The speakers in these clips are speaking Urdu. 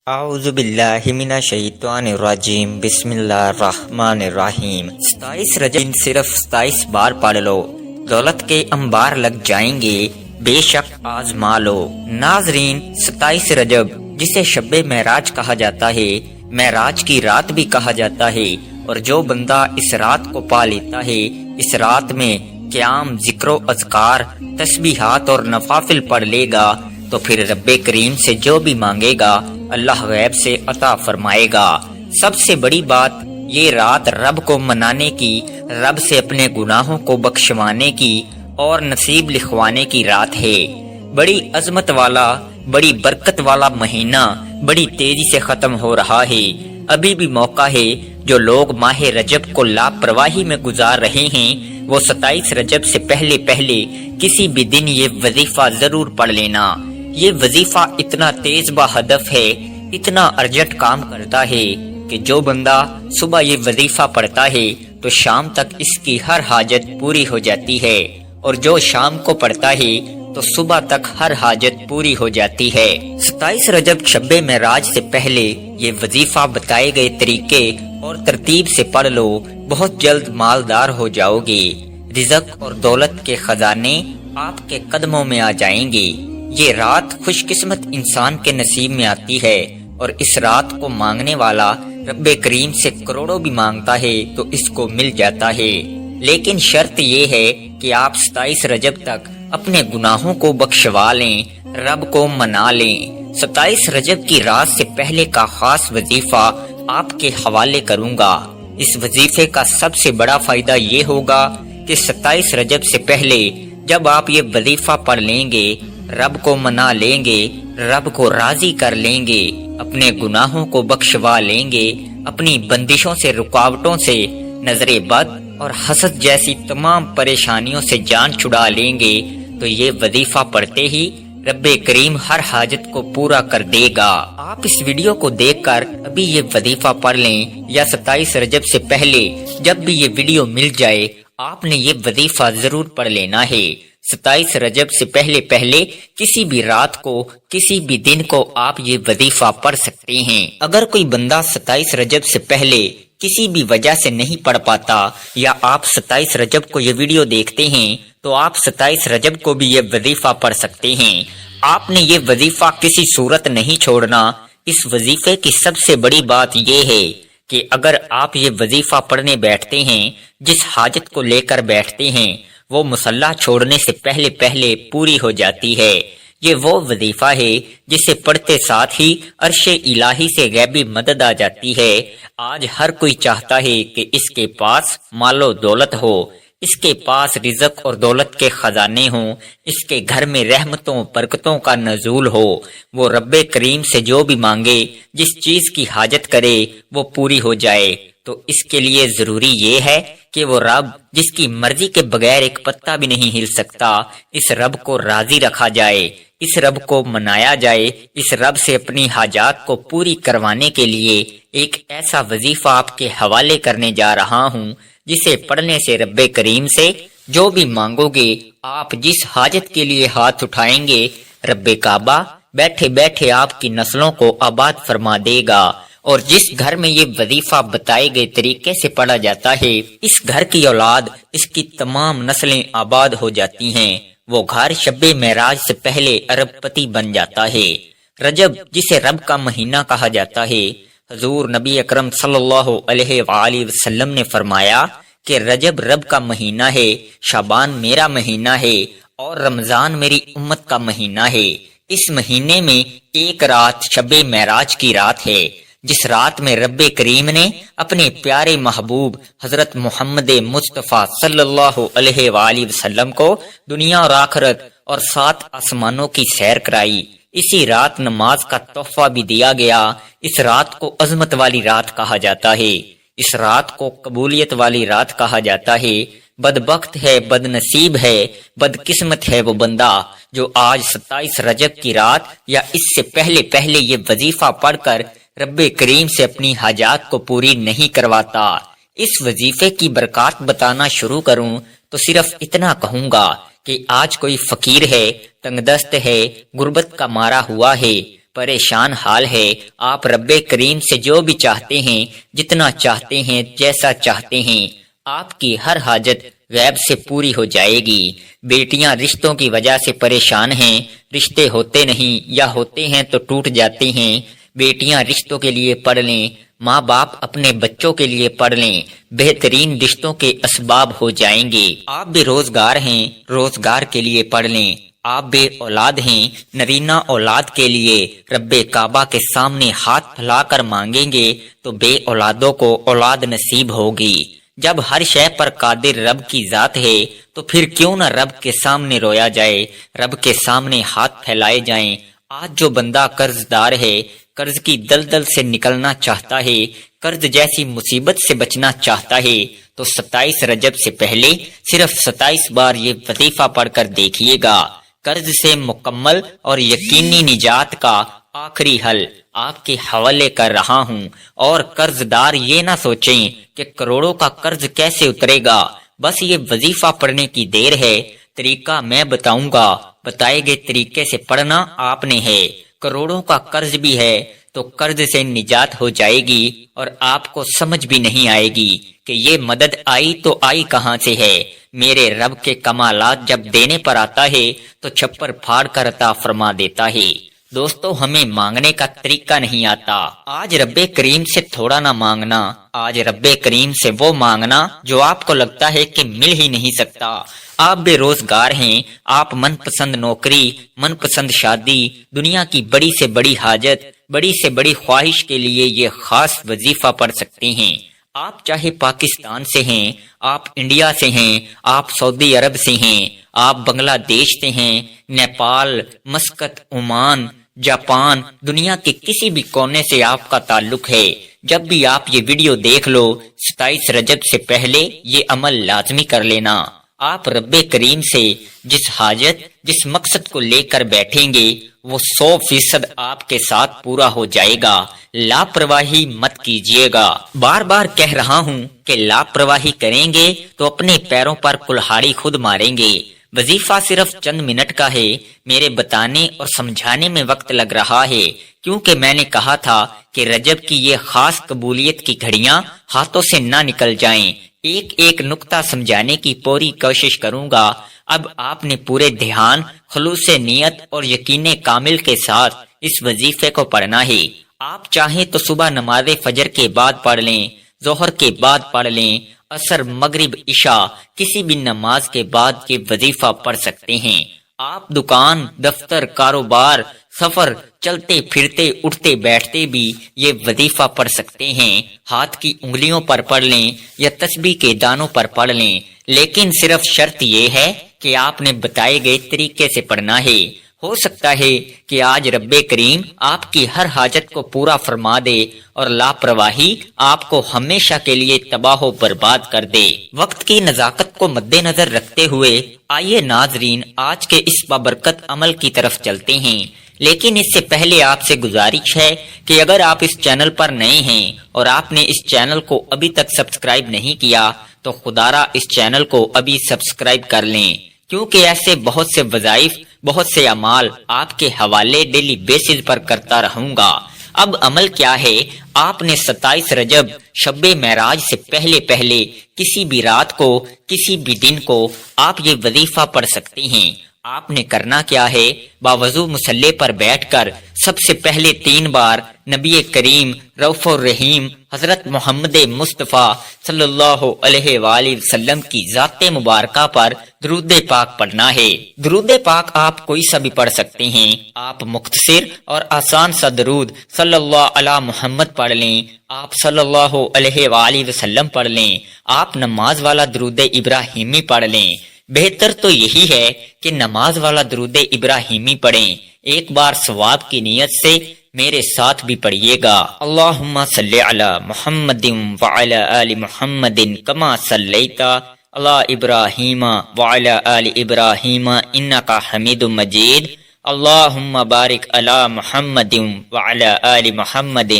اعوذ باللہ من الشیطان الرجیم بسم اللہ الرحمن الرحیم 27 رجب صرف 27 بار پڑھ لو، دولت کے انبار لگ جائیں گے، بے شک آزما لو۔ ناظرین، 27 رجب جسے شب معراج کہا جاتا ہے، معراج کی رات بھی کہا جاتا ہے، اور جو بندہ اس رات کو پا لیتا ہے، اس رات میں قیام، ذکر و اذکار، تسبیحات اور نوافل پڑھ لے گا تو پھر رب کریم سے جو بھی مانگے گا اللہ غیب سے عطا فرمائے گا۔ سب سے بڑی بات یہ رات رب کو منانے کی، رب سے اپنے گناہوں کو بخشوانے کی اور نصیب لکھوانے کی رات ہے۔ بڑی عظمت والا، بڑی برکت والا مہینہ بڑی تیزی سے ختم ہو رہا ہے۔ ابھی بھی موقع ہے، جو لوگ ماہ رجب کو لاپرواہی میں گزار رہے ہیں وہ 27 رجب سے پہلے کسی بھی دن یہ وظیفہ ضرور پڑھ لینا۔ یہ وظیفہ اتنا تیز با ہدف ہے، اتنا ارجنٹ کام کرتا ہے کہ جو بندہ صبح یہ وظیفہ پڑھتا ہے تو شام تک اس کی ہر حاجت پوری ہو جاتی ہے، اور جو شام کو پڑھتا ہے تو صبح تک ہر حاجت پوری ہو جاتی ہے۔ 27 رجب شب معراج سے پہلے یہ وظیفہ بتائے گئے طریقے اور ترتیب سے پڑھ لو، بہت جلد مالدار ہو جاؤ گے۔ رزق اور دولت کے خزانے آپ کے قدموں میں آ جائیں گے۔ یہ رات خوش قسمت انسان کے نصیب میں آتی ہے، اور اس رات کو مانگنے والا رب کریم سے کروڑوں بھی مانگتا ہے تو اس کو مل جاتا ہے۔ لیکن شرط یہ ہے کہ آپ 27 رجب تک اپنے گناہوں کو بخشوا لیں، رب کو منا لیں۔ 27 رجب کی رات سے پہلے کا خاص وظیفہ آپ کے حوالے کروں گا۔ اس وظیفے کا سب سے بڑا فائدہ یہ ہوگا کہ 27 رجب سے پہلے جب آپ یہ وظیفہ پڑھ لیں گے، رب کو منا لیں گے، رب کو راضی کر لیں گے، اپنے گناہوں کو بخشوا لیں گے، اپنی بندشوں سے، رکاوٹوں سے، نظر بد اور حسد جیسی تمام پریشانیوں سے جان چھڑا لیں گے، تو یہ وظیفہ پڑھتے ہی رب کریم ہر حاجت کو پورا کر دے گا۔ آپ اس ویڈیو کو دیکھ کر ابھی یہ وظیفہ پڑھ لیں، یا 27 رجب سے پہلے جب بھی یہ ویڈیو مل جائے آپ نے یہ وظیفہ ضرور پڑھ لینا ہے۔ 27 رجب سے پہلے کسی بھی رات کو، کسی بھی دن کو آپ یہ وظیفہ پڑھ سکتے ہیں۔ اگر کوئی بندہ 27 رجب سے پہلے کسی بھی وجہ سے نہیں پڑھ پاتا، یا آپ 27 رجب کو یہ ویڈیو دیکھتے ہیں تو آپ 27 رجب کو بھی یہ وظیفہ پڑھ سکتے ہیں۔ آپ نے یہ وظیفہ کسی صورت نہیں چھوڑنا۔ اس وظیفے کی سب سے بڑی بات یہ ہے کہ اگر آپ یہ وظیفہ پڑھنے بیٹھتے ہیں، جس حاجت کو لے کر بیٹھتے ہیں وہ مصلی چھوڑنے سے پہلے پوری ہو جاتی ہے۔ یہ وہ وظیفہ ہے جسے پڑھتے ساتھ ہی عرش الہی سے غیبی مدد آ جاتی ہے۔ آج ہر کوئی چاہتا ہے کہ اس کے پاس مال و دولت ہو، اس کے پاس رزق اور دولت کے خزانے ہوں، اس کے گھر میں رحمتوں برکتوں کا نزول ہو، وہ رب کریم سے جو بھی مانگے، جس چیز کی حاجت کرے وہ پوری ہو جائے۔ تو اس کے لیے ضروری یہ ہے کہ وہ رب جس کی مرضی کے بغیر ایک پتا بھی نہیں ہل سکتا، اس رب کو راضی رکھا جائے، اس رب کو منایا جائے۔ اس رب سے اپنی حاجات کو پوری کروانے کے لیے ایک ایسا وظیفہ آپ کے حوالے کرنے جا رہا ہوں جسے پڑھنے سے رب کریم سے جو بھی مانگو گے، آپ جس حاجت کے لیے ہاتھ اٹھائیں گے، رب کعبہ بیٹھے بیٹھے آپ کی نسلوں کو آباد فرما دے گا۔ اور جس گھر میں یہ وظیفہ بتائے گئے طریقے سے پڑھا جاتا ہے، اس گھر کی اولاد، اس کی تمام نسلیں آباد ہو جاتی ہیں۔ وہ گھر شب معراج سے پہلے ارب پتی بن جاتا ہے۔ رجب جسے رب کا مہینہ کہا جاتا ہے، حضور نبی اکرم صلی اللہ علیہ وآلہ وسلم نے فرمایا کہ رجب رب کا مہینہ ہے، شعبان میرا مہینہ ہے، اور رمضان میری امت کا مہینہ ہے۔ اس مہینے میں ایک رات شب معراج کی رات ہے، جس رات میں رب کریم نے اپنے پیارے محبوب حضرت محمد مصطفیٰ صلی اللہ علیہ وآلہ وسلم کو دنیا اور آخرت اور 7 آسمانوں کی سیر کرائی۔ اسی رات نماز کا تحفہ بھی دیا گیا۔ اس رات کو عظمت والی رات کہا جاتا ہے، اس رات کو قبولیت والی رات کہا جاتا ہے۔ بدبخت ہے، بد نصیب ہے، بد قسمت ہے وہ بندہ جو آج 27 رجب کی رات یا اس سے پہلے یہ وظیفہ پڑھ کر رب کریم سے اپنی حاجات کو پوری نہیں کرواتا۔ اس وظیفے کی برکات بتانا شروع کروں تو صرف اتنا کہوں گا کہ آج کوئی فقیر ہے، تنگ دست ہے، غربت کا مارا ہوا ہے، پریشان حال ہے۔ آپ رب کریم سے جو بھی چاہتے ہیں، جتنا چاہتے ہیں، جیسا چاہتے ہیں، آپ کی ہر حاجت غیب سے پوری ہو جائے گی۔ بیٹیاں رشتوں کی وجہ سے پریشان ہیں، رشتے ہوتے نہیں یا ہوتے ہیں تو ٹوٹ جاتے ہیں۔ بیٹیاں رشتوں کے لیے پڑھ لیں، ماں باپ اپنے بچوں کے لیے پڑھ لیں، بہترین رشتوں کے اسباب ہو جائیں گے۔ آپ بے روزگار ہیں، روزگار کے لیے پڑھ لیں۔ آپ بے اولاد ہیں، نرینہ اولاد کے لیے رب کعبہ کے سامنے ہاتھ پھیلا کر مانگیں گے تو بے اولادوں کو اولاد نصیب ہوگی۔ جب ہر شے پر قادر رب کی ذات ہے تو پھر کیوں نہ رب کے سامنے رویا جائے، رب کے سامنے ہاتھ پھیلائے جائیں۔ آج جو بندہ قرض دار ہے، قرض کی دلدل سے نکلنا چاہتا ہے، قرض جیسی مصیبت سے بچنا چاہتا ہے تو 27 رجب سے پہلے صرف 27 بار یہ وظیفہ پڑھ کر دیکھیے گا۔ قرض سے مکمل اور یقینی نجات کا آخری حل آپ کے حوالے کر رہا ہوں، اور قرض دار یہ نہ سوچیں کہ کروڑوں کا قرض کیسے اترے گا، بس یہ وظیفہ پڑھنے کی دیر ہے۔ طریقہ میں بتاؤں گا، بتائے گئے طریقے سے پڑھنا آپ نے ہے۔ کروڑوں کا قرض بھی ہے تو قرض سے نجات ہو جائے گی، اور آپ کو سمجھ بھی نہیں آئے گی کہ یہ مدد آئی تو آئی کہاں سے ہے۔ میرے رب کے کمالات جب دینے پر آتا ہے تو چھپر پھاڑ کر عطا فرما دیتا ہے۔ دوستو، ہمیں مانگنے کا طریقہ نہیں آتا۔ آج رب کریم سے تھوڑا نہ مانگنا، آج رب کریم سے وہ مانگنا جو آپ کو لگتا ہے کہ مل ہی نہیں سکتا۔ آپ بے روزگار ہیں، آپ من پسند نوکری، من پسند شادی، دنیا کی بڑی سے بڑی حاجت، بڑی سے بڑی خواہش کے لیے یہ خاص وظیفہ پڑھ سکتے ہیں۔ آپ چاہے پاکستان سے ہیں، آپ انڈیا سے ہیں، آپ سعودی عرب سے ہیں، آپ بنگلہ دیش سے ہیں، نیپال، مسقط، عمان، جاپان، دنیا کے کسی بھی کونے سے آپ کا تعلق ہے، جب بھی آپ یہ ویڈیو دیکھ لو، 27 رجب سے پہلے یہ عمل لازمی کر لینا۔ آپ رب کریم سے جس حاجت، جس مقصد کو لے کر بیٹھیں گے وہ 100% آپ کے ساتھ پورا ہو جائے گا۔ لاپرواہی مت کیجیے گا۔ بار بار کہہ رہا ہوں کہ لاپرواہی کریں گے تو اپنے پیروں پر کلہاڑی خود ماریں گے۔ وظیفہ صرف چند منٹ کا ہے، میرے بتانے اور سمجھانے میں وقت لگ رہا ہے، کیونکہ میں نے کہا تھا کہ رجب کی یہ خاص قبولیت کی گھڑیاں ہاتھوں سے نہ نکل جائیں۔ ایک ایک نقطہ سمجھانے کی پوری کوشش کروں گا۔ اب آپ نے پورے دھیان، خلوص نیت اور یقین کامل کے ساتھ اس وظیفے کو پڑھنا ہے۔ آپ چاہیں تو صبح نماز فجر کے بعد پڑھ لیں، ظہر کے بعد پڑھ لیں، عصر، مغرب، عشاء، کسی بھی نماز کے بعد یہ وظیفہ پڑھ سکتے ہیں۔ آپ دکان، دفتر، کاروبار، سفر، چلتے پھرتے، اٹھتے بیٹھتے بھی یہ وظیفہ پڑھ سکتے ہیں۔ ہاتھ کی انگلیوں پر پڑھ لیں یا تسبیح کے دانوں پر پڑھ لیں، لیکن صرف شرط یہ ہے کہ آپ نے بتائے گئے طریقے سے پڑھنا ہے۔ ہو سکتا ہے کہ آج رب کریم آپ کی ہر حاجت کو پورا فرما دے اور لاپرواہی آپ کو ہمیشہ کے لیے تباہ و برباد کر دے۔ وقت کی نزاکت کو مد نظر رکھتے ہوئے آئیے ناظرین آج کے اس بابرکت عمل کی طرف چلتے ہیں، لیکن اس سے پہلے آپ سے گزارش ہے کہ اگر آپ اس چینل پر نئے ہیں اور آپ نے اس چینل کو ابھی تک سبسکرائب نہیں کیا تو خدارا اس چینل کو ابھی سبسکرائب کر لیں، کیونکہ ایسے بہت سے وظائف، بہت سے اعمال آپ کے حوالے ڈیلی بیسز پر کرتا رہوں گا۔ اب عمل کیا ہے؟ آپ نے 27 رجب شب معراج سے پہلے کسی بھی رات کو، کسی بھی دن کو آپ یہ وظیفہ پڑھ سکتے ہیں۔ آپ نے کرنا کیا ہے؟ باوضو مصلی پر بیٹھ کر سب سے پہلے 3 بار نبی کریم رؤوف الرحیم حضرت محمد مصطفیٰ صلی اللہ علیہ وآلہ وسلم کی ذات مبارکہ پر درود پاک پڑھنا ہے۔ درود پاک آپ کوئی سا بھی پڑھ سکتے ہیں، آپ مختصر اور آسان سا درود صلی اللہ علی محمد پڑھ لیں، آپ صلی اللہ علیہ وآلہ وسلم پڑھ لیں، آپ نماز والا درود ابراہیمی پڑھ لیں۔ بہتر تو یہی ہے کہ نماز والا درود ابراہیمی پڑھیں۔ ایک بار ثواب کی نیت سے میرے ساتھ بھی پڑھیے گا۔ اللہم صلی علی محمد وعلی آل محمد کما صلیت علی ابراہیم وعلی آل ابراہیم انکا حمید مجید۔ اللہم بارک علی محمد وعلی آل محمد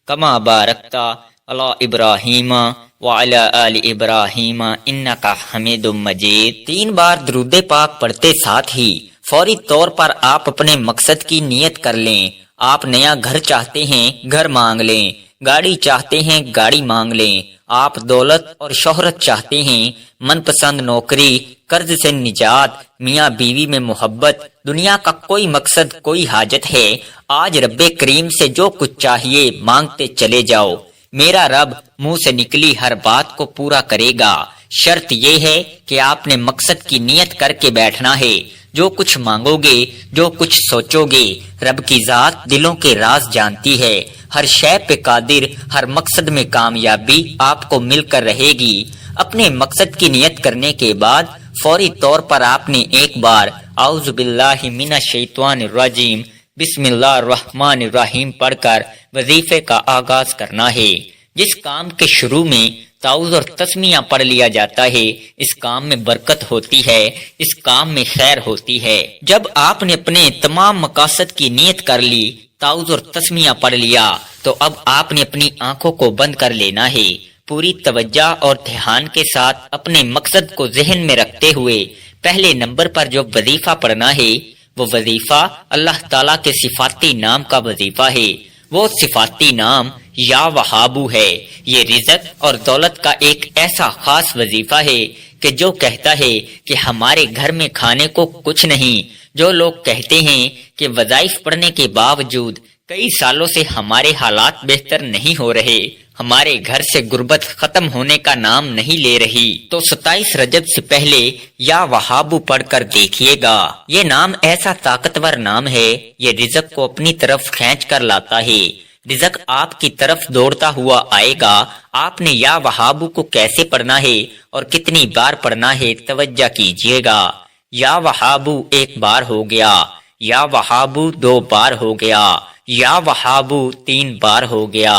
کما بارکت علی ابراہیم وعلی آل ابراہیم انکا حمید مجید۔ 3 بار درود پاک پڑھتے ساتھ ہی فوری طور پر آپ اپنے مقصد کی نیت کر لیں۔ آپ نیا گھر چاہتے ہیں گھر مانگ لیں، گاڑی چاہتے ہیں گاڑی مانگ لیں، آپ دولت اور شہرت چاہتے ہیں، من پسند نوکری، قرض سے نجات، میاں بیوی میں محبت، دنیا کا کوئی مقصد کوئی حاجت ہے، آج رب کریم سے جو کچھ چاہیے مانگتے چلے جاؤ، میرا رب منہ سے نکلی ہر بات کو پورا کرے گا۔ شرط یہ ہے کہ آپ نے مقصد کی نیت کر کے بیٹھنا ہے۔ جو کچھ مانگو گے، جو کچھ سوچو گے، رب کی ذات دلوں کے راز جانتی ہے، ہر شے پہ قادر، ہر مقصد میں کامیابی آپ کو مل کر رہے گی۔ اپنے مقصد کی نیت کرنے کے بعد فوری طور پر آپ نے ایک بار اعوذ باللہ من الشیطان الرجیم بسم اللہ الرحمن الرحیم پڑھ کر وظیفے کا آغاز کرنا ہے۔ جس کام کے شروع میں تعوذ اور تسمیہ پڑھ لیا جاتا ہے، اس کام میں برکت ہوتی ہے، اس کام میں خیر ہوتی ہے۔ جب آپ نے اپنے تمام مقاصد کی نیت کر لی، تعوذ اور تسمیہ پڑھ لیا، تو اب آپ نے اپنی آنکھوں کو بند کر لینا ہے۔ پوری توجہ اور دھیان کے ساتھ اپنے مقصد کو ذہن میں رکھتے ہوئے پہلے نمبر پر جو وظیفہ پڑھنا ہے، وہ وظیفہ اللہ تعالیٰ کے صفاتی نام کا وظیفہ ہے۔ وہ صفاتی نام یا وہابو ہے۔ یہ رزق اور دولت کا ایک ایسا خاص وظیفہ ہے کہ جو کہتا ہے کہ ہمارے گھر میں کھانے کو کچھ نہیں۔ جو لوگ کہتے ہیں کہ وظائف پڑھنے کے باوجود کئی سالوں سے ہمارے حالات بہتر نہیں ہو رہے، ہمارے گھر سے غربت ختم ہونے کا نام نہیں لے رہی، تو 27 رجب سے پہلے یا وہابو پڑھ کر دیکھیے گا۔ یہ نام ایسا طاقتور نام ہے، یہ رزق کو اپنی طرف کھینچ کر لاتا ہے، رزق آپ کی طرف دوڑتا ہوا آئے گا۔ آپ نے یا وہابو کو کیسے پڑھنا ہے اور کتنی بار پڑھنا ہے، توجہ کیجیے گا۔ یا وہابو ایک بار ہو گیا، یا وہابو 2 بار ہو گیا، یا وہابو 3 بار ہو گیا۔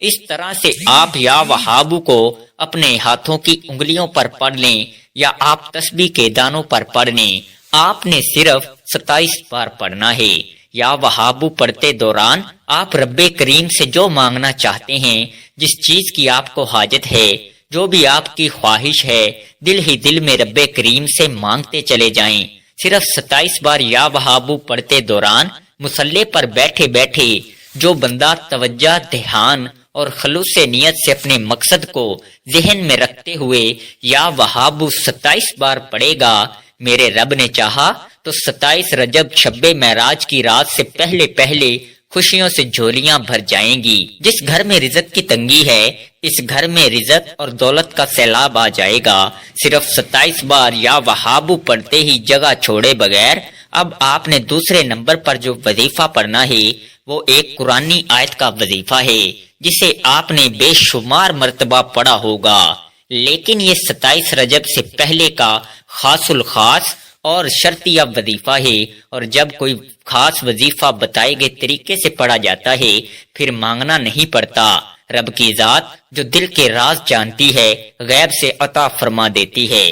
اس طرح سے آپ یا وہابو کو اپنے ہاتھوں کی انگلیوں پر پڑھ لیں یا آپ تسبیح کے دانوں پر پڑھ لیں۔ آپ نے صرف 27 بار پڑھنا ہے۔ یا وہابو پڑھتے دوران آپ رب کریم سے جو مانگنا چاہتے ہیں، جس چیز کی آپ کو حاجت ہے، جو بھی آپ کی خواہش ہے، دل ہی دل میں رب کریم سے مانگتے چلے جائیں۔ صرف 27 بار یا وہابو پڑھتے دوران مصلی پر بیٹھے بیٹھے جو بندہ توجہ، دھیان اور خلوص نیت سے اپنے مقصد کو ذہن میں رکھتے ہوئے یا وہابو 27 بار پڑھے گا، میرے رب نے چاہا تو 27 رجب شب معراج کی رات سے پہلے پہلے خوشیوں سے جھولیاں بھر جائیں گی۔ جس گھر میں رزق کی تنگی ہے، اس گھر میں رزق اور دولت کا سیلاب آ جائے گا۔ صرف 27 بار یا وہابو پڑھتے ہی جگہ چھوڑے بغیر اب آپ نے دوسرے نمبر پر جو وظیفہ پڑھنا ہے، وہ ایک قرآنی آیت کا وظیفہ ہے، جسے آپ نے بے شمار مرتبہ پڑھا ہوگا، لیکن یہ 27 رجب سے پہلے کا خاص الخاص اور شرطیہ وظیفہ ہے، اور جب کوئی خاص وظیفہ بتائے گئے طریقے سے پڑھا جاتا ہے، پھر مانگنا نہیں پڑتا۔ رب کی ذات جو دل کے راز جانتی ہے، غیب سے عطا فرما دیتی ہے۔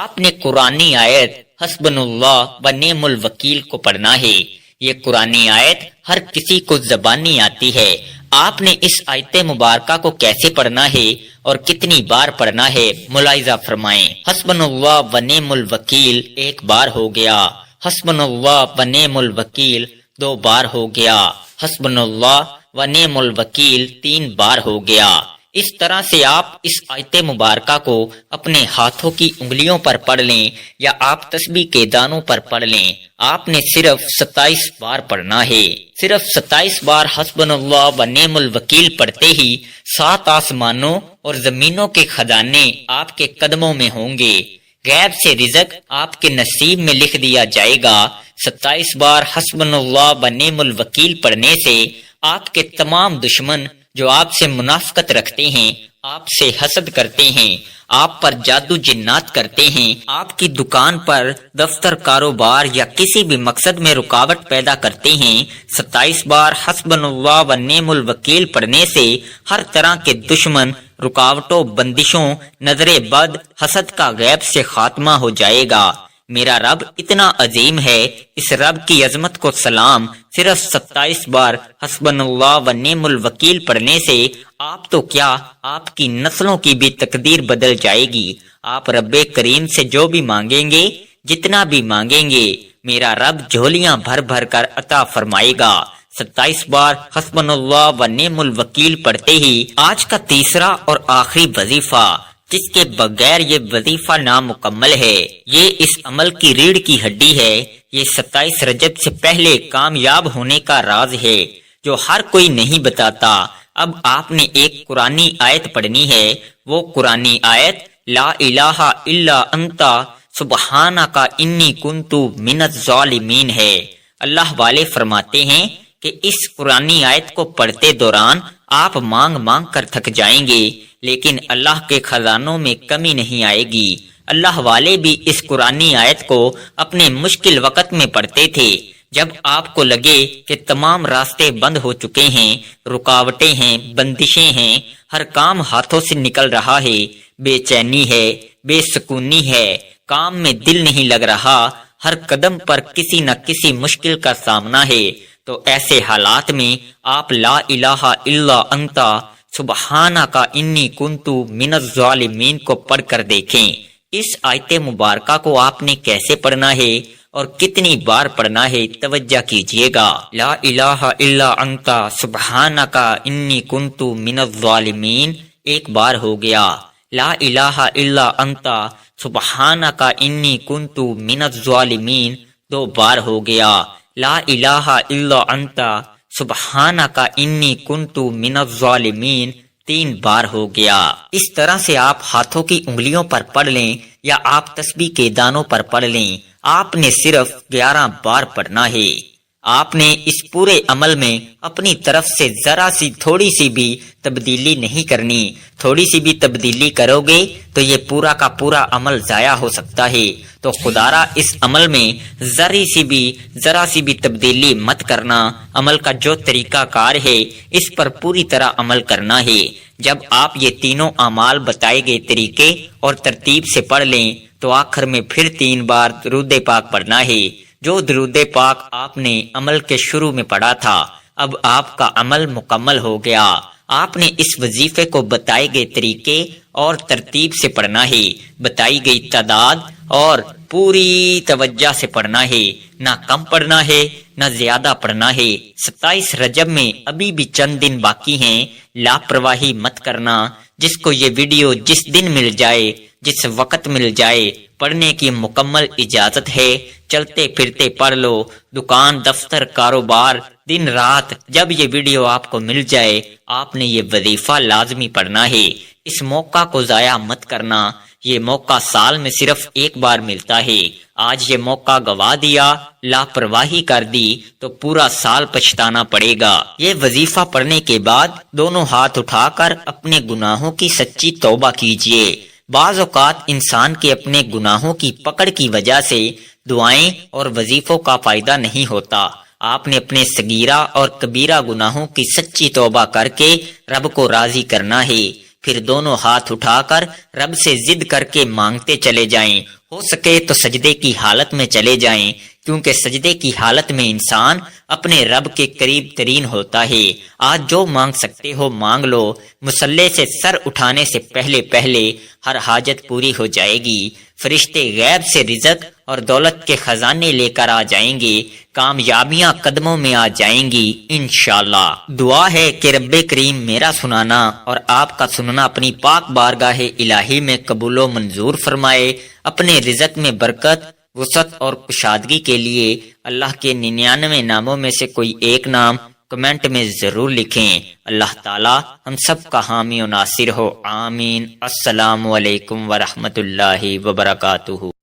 آپ نے قرآنی آیت حسبنا اللہ و نعم الوکیل کو پڑھنا ہے۔ یہ قرآنی آیت ہر کسی کو زبانی آتی ہے۔ آپ نے اس آیت مبارکہ کو کیسے پڑھنا ہے اور کتنی بار پڑھنا ہے، ملاحظہ فرمائیں۔ حسبنا اللہ و نعم الوکیل 1 بار ہو گیا، حسبنا اللہ و نعم الوکیل 2 بار ہو گیا، حسبنا اللہ و نعم الوکیل 3 بار ہو گیا۔ اس طرح سے آپ اس آیت مبارکہ کو اپنے ہاتھوں کی انگلیوں پر پڑھ لیں یا آپ تسبیح کے دانوں پر پڑھ لیں۔ آپ نے صرف 27 بار پڑھنا ہے۔ صرف 27 بار حسبنا اللہ و نعم الوکیل پڑھتے ہی 7 آسمانوں اور زمینوں کے خزانے آپ کے قدموں میں ہوں گے۔ غیب سے رزق آپ کے نصیب میں لکھ دیا جائے گا۔ 27 بار حسبنا اللہ و نعم الوکیل پڑھنے سے آپ کے تمام دشمن جو آپ سے منافقت رکھتے ہیں، آپ سے حسد کرتے ہیں، آپ پر جادو جنات کرتے ہیں، آپ کی دکان پر، دفتر، کاروبار یا کسی بھی مقصد میں رکاوٹ پیدا کرتے ہیں، 27 بار حسبنا اللہ و نعم الوکیل پڑھنے سے ہر طرح کے دشمن، رکاوٹوں، بندشوں، نظر بد، حسد کا غیب سے خاتمہ ہو جائے گا۔ میرا رب اتنا عظیم ہے، اس رب کی عظمت کو سلام۔ صرف 27 بار حسبنا اللہ و نعم الوکیل پڑھنے سے آپ تو کیا، آپ کی نسلوں کی بھی تقدیر بدل جائے گی۔ آپ رب کریم سے جو بھی مانگیں گے، جتنا بھی مانگیں گے، میرا رب جھولیاں بھر بھر کر عطا فرمائے گا۔ 27 بار حسبنا اللہ و نعم الوکیل پڑھتے ہی آج کا تیسرا اور آخری وظیفہ، جس کے بغیر یہ وظیفہ نامکمل ہے، یہ اس عمل کی ریڑھ کی ہڈی ہے، یہ 27 رجب سے پہلے کامیاب ہونے کا راز ہے جو ہر کوئی نہیں بتاتا۔ اب آپ نے ایک قرآنی آیت پڑھنی ہے، وہ قرآنی آیت لا الہ الا انت سبحانک انی کنت من الظالمین ہے۔ اللہ والے فرماتے ہیں کہ اس قرآنی آیت کو پڑھتے دوران آپ مانگ مانگ کر تھک جائیں گے، لیکن اللہ کے خزانوں میں کمی نہیں آئے گی۔ اللہ والے بھی اس قرآنی آیت کو اپنے مشکل وقت میں پڑھتے تھے، جب آپ کو لگے کہ تمام راستے بند ہو چکے ہیں، رکاوٹیں ہیں، بندشیں ہیں، ہر کام ہاتھوں سے نکل رہا ہے، بے چینی ہے، بے سکونی ہے، کام میں دل نہیں لگ رہا، ہر قدم پر کسی نہ کسی مشکل کا سامنا ہے، تو ایسے حالات میں آپ لا الہ الا انت سبحانک انی کنت من الظالمین کو پڑھ کر دیکھیں۔ اس آیت مبارکہ کو آپ نے کیسے پڑھنا ہے اور کتنی بار پڑھنا ہے، توجہ کیجئے گا۔ لا الہ الا انت سبحانک انی کنت من الظالمین ایک بار ہو گیا، لا الہ الا انت سبحانک انی کنت من الظالمین 2 بار ہو گیا، لا الہ الا انت سبحانک انی کنت من الظالمین 3 بار ہو گیا۔ اس طرح سے آپ ہاتھوں کی انگلیوں پر پڑھ لیں یا آپ تسبیح کے دانوں پر پڑھ لیں، آپ نے صرف 11 بار پڑھنا ہے۔ آپ نے اس پورے عمل میں اپنی طرف سے ذرا سی تھوڑی سی بھی تبدیلی نہیں کرنی، تھوڑی سی بھی تبدیلی کرو گے تو یہ پورا کا پورا عمل ضائع ہو سکتا ہے، تو خدارا اس عمل میں ذرا سی بھی تبدیلی مت کرنا، عمل کا جو طریقہ کار ہے اس پر پوری طرح عمل کرنا ہے۔ جب آپ یہ تینوں اعمال بتائے گئے طریقے اور ترتیب سے پڑھ لیں تو آخر میں پھر 3 بار درود پاک پڑھنا ہے، جو درود پاک آپ نے عمل کے شروع میں پڑھا تھا۔ اب آپ کا عمل مکمل ہو گیا، آپ نے اس وظیفے کو بتائے گئے طریقے اور ترتیب سے پڑھنا ہے، بتائی گئی تعداد اور پوری توجہ سے پڑھنا ہے، نہ کم پڑھنا ہے نہ زیادہ پڑھنا ہے۔ 27 رجب میں ابھی بھی چند دن باقی ہیں، لاپرواہی مت کرنا۔ جس کو یہ ویڈیو جس دن مل جائے، جس وقت مل جائے، پڑھنے کی مکمل اجازت ہے، چلتے پھرتے پڑھ لو، دکان، دفتر، کاروبار، دن رات، جب یہ ویڈیو آپ کو مل جائے آپ نے یہ وظیفہ لازمی پڑھنا ہے۔ اس موقع کو ضائع مت کرنا، یہ موقع سال میں صرف 1 بار ملتا ہے۔ آج یہ موقع گوا دیا، لاپرواہی کر دی تو پورا سال پچھتانا پڑے گا۔ یہ وظیفہ پڑھنے کے بعد دونوں ہاتھ اٹھا کر اپنے گناہوں کی سچی توبہ کیجیے۔ بعض اوقات انسان کے اپنے گناہوں کی پکڑ کی وجہ سے دعائیں اور وظیفوں کا فائدہ نہیں ہوتا۔ آپ نے اپنے صغیرہ اور کبیرہ گناہوں کی سچی توبہ کر کے رب کو راضی کرنا ہے، پھر دونوں ہاتھ اٹھا کر رب سے ضد کر کے مانگتے چلے جائیں، ہو سکے تو سجدے کی حالت میں چلے جائیں، کیونکہ سجدے کی حالت میں انسان اپنے رب کے قریب ترین ہوتا ہے۔ آج جو مانگ سکتے ہو مانگ لو، مصلے سے سر اٹھانے سے پہلے ہر حاجت پوری ہو جائے گی، فرشتے غیب سے رزق اور دولت کے خزانے لے کر آ جائیں گے، کامیابیاں قدموں میں آ جائیں گی انشاءاللہ۔ دعا ہے کہ رب کریم میرا سنانا اور آپ کا سننا اپنی پاک بارگاہ الہی میں قبول و منظور فرمائے۔ اپنے رزق میں برکت، وسعت اور کشادگی کے لیے اللہ کے 99 ناموں میں سے کوئی ایک نام کمنٹ میں ضرور لکھیں۔ اللہ تعالی ہم سب کا حامی و ناصر ہو، آمین۔ السلام علیکم ورحمۃ اللہ وبرکاتہ۔